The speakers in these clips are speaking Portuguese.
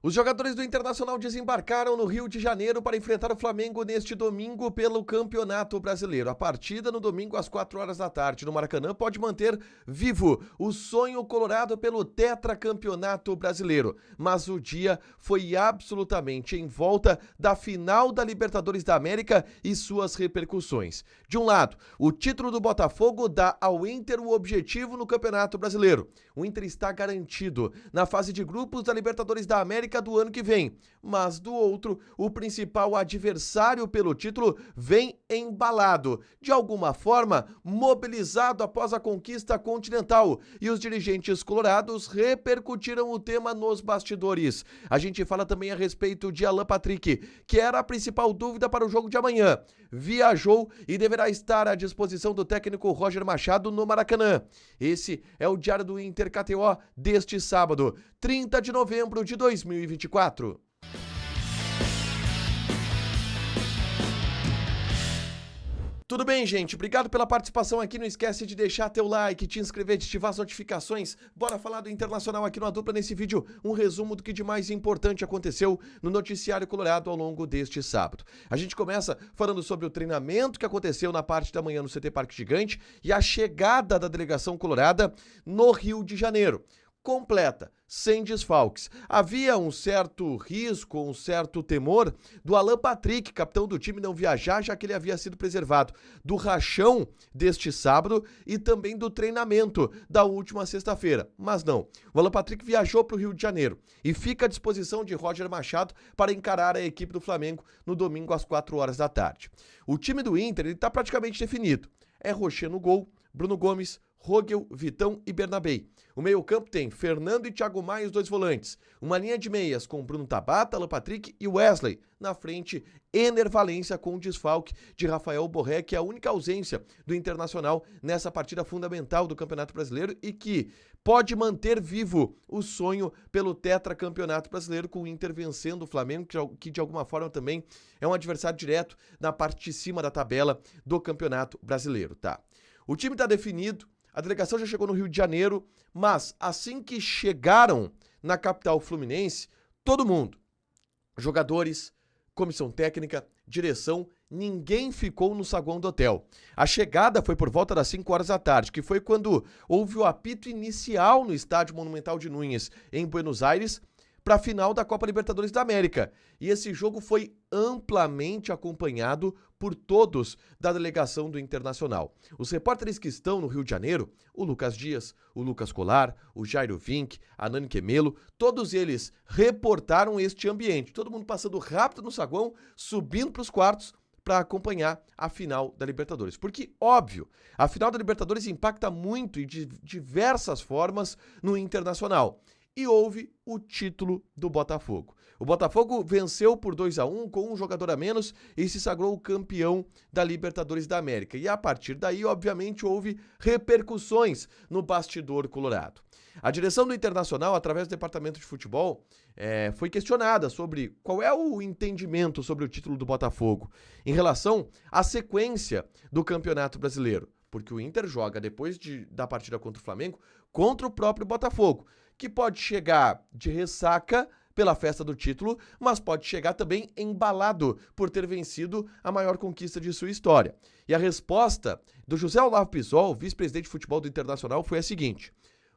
Os jogadores do Internacional desembarcaram no Rio de Janeiro para enfrentar o Flamengo neste domingo pelo Campeonato Brasileiro. A partida no domingo às 4 horas da tarde no Maracanã pode manter vivo o sonho colorado pelo tetracampeonato brasileiro. Mas o dia foi absolutamente em volta da final da Libertadores da América e suas repercussões. De um lado, o título do Botafogo dá ao Inter o objetivo no Campeonato Brasileiro. O Inter está garantido na fase de grupos da Libertadores da América do ano que vem, mas do outro, o principal adversário pelo título vem embalado, de alguma forma mobilizado após a conquista continental, e os dirigentes colorados repercutiram o tema nos bastidores. A gente fala também a respeito de Alan Patrick, que era a principal dúvida para o jogo de amanhã. Viajou e deverá estar à disposição do técnico Roger Machado no Maracanã. Esse é o Diário do Inter KTO deste sábado, 30 de novembro de 2024. Tudo bem, gente? Obrigado pela participação aqui. Não esquece de deixar teu like, te inscrever, de ativar as notificações. Bora falar do Internacional aqui no A Dupla nesse vídeo. Um resumo do que de mais importante aconteceu no noticiário colorado ao longo deste sábado. A gente começa falando sobre o treinamento que aconteceu na parte da manhã no CT Parque Gigante e a chegada da delegação colorada no Rio de Janeiro. Completa, sem desfalques. Havia um certo risco, um certo temor do Alan Patrick, capitão do time, não viajar, já que ele havia sido preservado do rachão deste sábado e também do treinamento da última sexta-feira. Mas não, o Alan Patrick viajou para o Rio de Janeiro e fica à disposição de Roger Machado para encarar a equipe do Flamengo no domingo às 4 horas da tarde. O time do Inter está praticamente definido. É Rocher no gol, Bruno Gomes, Rogel, Vitão e Bernabé. O meio-campo tem Fernando e Thiago Maia, os dois volantes. Uma linha de meias com Bruno Tabata, Alan Patrick e Wesley. Na frente, Ener Valencia com o desfalque de Rafael Borré, que é a única ausência do Internacional nessa partida fundamental do Campeonato Brasileiro e que pode manter vivo o sonho pelo tetracampeonato brasileiro, com o Inter vencendo o Flamengo, que de alguma forma também é um adversário direto na parte de cima da tabela do Campeonato Brasileiro, tá? O time está definido. A delegação já chegou no Rio de Janeiro, mas assim que chegaram na capital fluminense, todo mundo, jogadores, comissão técnica, direção, ninguém ficou no saguão do hotel. A chegada foi por volta das 5 horas da tarde, que foi quando houve o apito inicial no Estádio Monumental de Núñez, em Buenos Aires, para a final da Copa Libertadores da América. E esse jogo foi amplamente acompanhado por todos da delegação do Internacional. Os repórteres que estão no Rio de Janeiro, o Lucas Dias, o Lucas Colar, o Jairo Vink, a Nani Quemelo, todos eles reportaram este ambiente. Todo mundo passando rápido no saguão, subindo para os quartos para acompanhar a final da Libertadores. Porque, óbvio, a final da Libertadores impacta muito e de diversas formas no Internacional. E houve o título do Botafogo. O Botafogo venceu por 2-1 com um jogador a menos e se sagrou campeão da Libertadores da América. E a partir daí, obviamente, houve repercussões no bastidor colorado. A direção do Internacional, através do departamento de futebol, foi questionada sobre qual é o entendimento sobre o título do Botafogo em relação à sequência do Campeonato Brasileiro. Porque o Inter joga depois da partida contra o Flamengo contra o próprio Botafogo, que pode chegar de ressaca pela festa do título, mas pode chegar também embalado por ter vencido a maior conquista de sua história. E a resposta do José Olavo Pizol, vice-presidente de futebol do Internacional, foi a seguinte: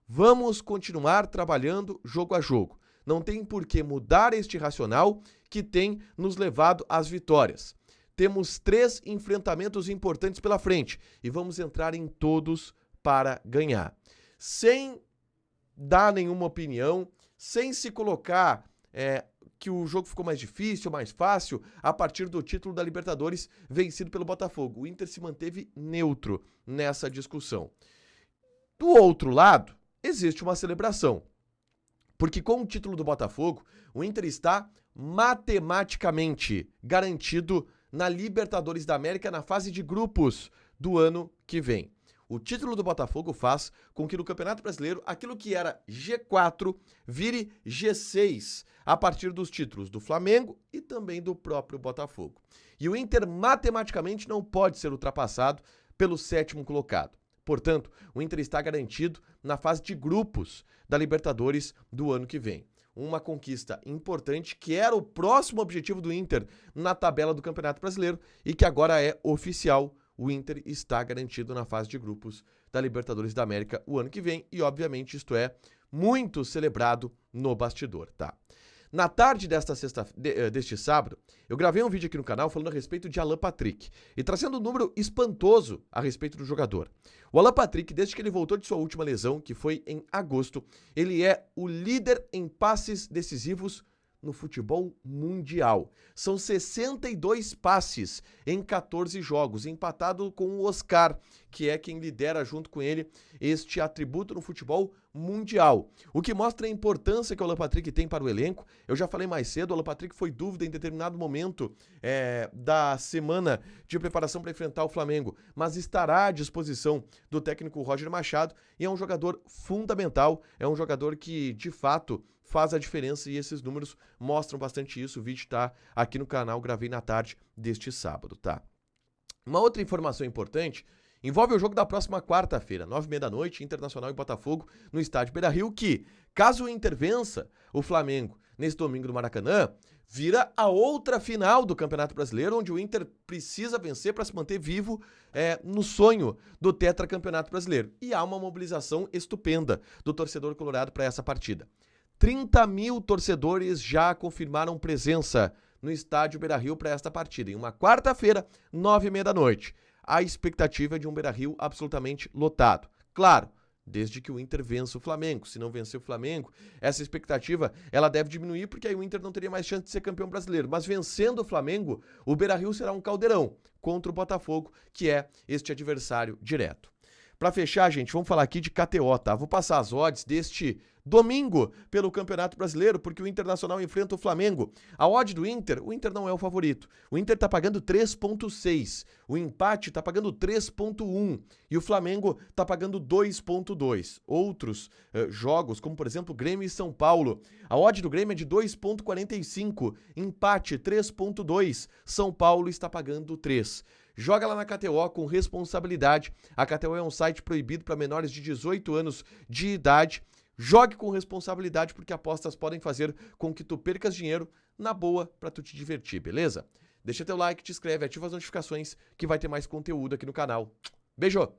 vamos continuar trabalhando jogo a jogo. Não tem por que mudar este racional que tem nos levado às vitórias. Temos 3 enfrentamentos importantes pela frente e vamos entrar em todos para ganhar. Sem dar nenhuma opinião, sem se colocar que o jogo ficou mais difícil, mais fácil, a partir do título da Libertadores vencido pelo Botafogo. O Inter se manteve neutro nessa discussão. Do outro lado, existe uma celebração. Porque com o título do Botafogo, o Inter está matematicamente garantido na Libertadores da América na fase de grupos do ano que vem. O título do Botafogo faz com que no Campeonato Brasileiro aquilo que era G4 vire G6 a partir dos títulos do Flamengo e também do próprio Botafogo. E o Inter matematicamente não pode ser ultrapassado pelo 7º colocado. Portanto, o Inter está garantido na fase de grupos da Libertadores do ano que vem. uma conquista importante, que era o próximo objetivo do Inter na tabela do Campeonato Brasileiro e que agora é oficial. O Inter está garantido na fase de grupos da Libertadores da América o ano que vem e, obviamente, isto é muito celebrado no bastidor, tá? Na tarde deste sábado, eu gravei um vídeo aqui no canal falando a respeito de Alan Patrick e trazendo um número espantoso a respeito do jogador. O Alan Patrick, desde que ele voltou de sua última lesão, que foi em agosto, ele é o líder em passes decisivos no futebol mundial. São 62 passes em 14 jogos, empatado com o Oscar, que é quem lidera junto com ele este atributo no futebol mundial. O que mostra a importância que o Alan Patrick tem para o elenco. Eu já falei mais cedo, o Alan Patrick foi dúvida em determinado momento da semana de preparação para enfrentar o Flamengo, mas estará à disposição do técnico Roger Machado e é um jogador fundamental, é um jogador que, de fato, faz a diferença e esses números mostram bastante isso. O vídeo tá aqui no canal, gravei na tarde deste sábado, tá? Uma outra informação importante envolve o jogo da próxima quarta-feira, 9h30 da noite, Internacional e Botafogo, no estádio Beira-Rio, que, caso o Inter vença o Flamengo nesse domingo no Maracanã, vira a outra final do Campeonato Brasileiro, onde o Inter precisa vencer para se manter vivo no sonho do tetracampeonato brasileiro. E há uma mobilização estupenda do torcedor colorado para essa partida. 30 mil torcedores já confirmaram presença no estádio Beira-Rio para esta partida, em uma quarta-feira, 9h30 da noite. A expectativa é de um Beira-Rio absolutamente lotado. Claro, desde que o Inter vença o Flamengo. Se não vencer o Flamengo, essa expectativa ela deve diminuir, porque aí o Inter não teria mais chance de ser campeão brasileiro. Mas vencendo o Flamengo, o Beira-Rio será um caldeirão contra o Botafogo, que é este adversário direto. Para fechar, gente, vamos falar aqui de KTO, tá? Vou passar as odds deste domingo pelo Campeonato Brasileiro, porque o Internacional enfrenta o Flamengo. A odd do Inter, o Inter não é o favorito. O Inter tá pagando 3,6. O empate tá pagando 3,1. E o Flamengo tá pagando 2,2. Outros jogos, como por exemplo Grêmio e São Paulo. A odd do Grêmio é de 2,45. Empate 3,2. São Paulo está pagando 3. Joga lá na KTO com responsabilidade. A KTO é um site proibido para menores de 18 anos de idade. Jogue com responsabilidade, porque apostas podem fazer com que tu percas dinheiro na boa para tu te divertir, beleza? Deixa teu like, te inscreve, ativa as notificações que vai ter mais conteúdo aqui no canal. Beijo!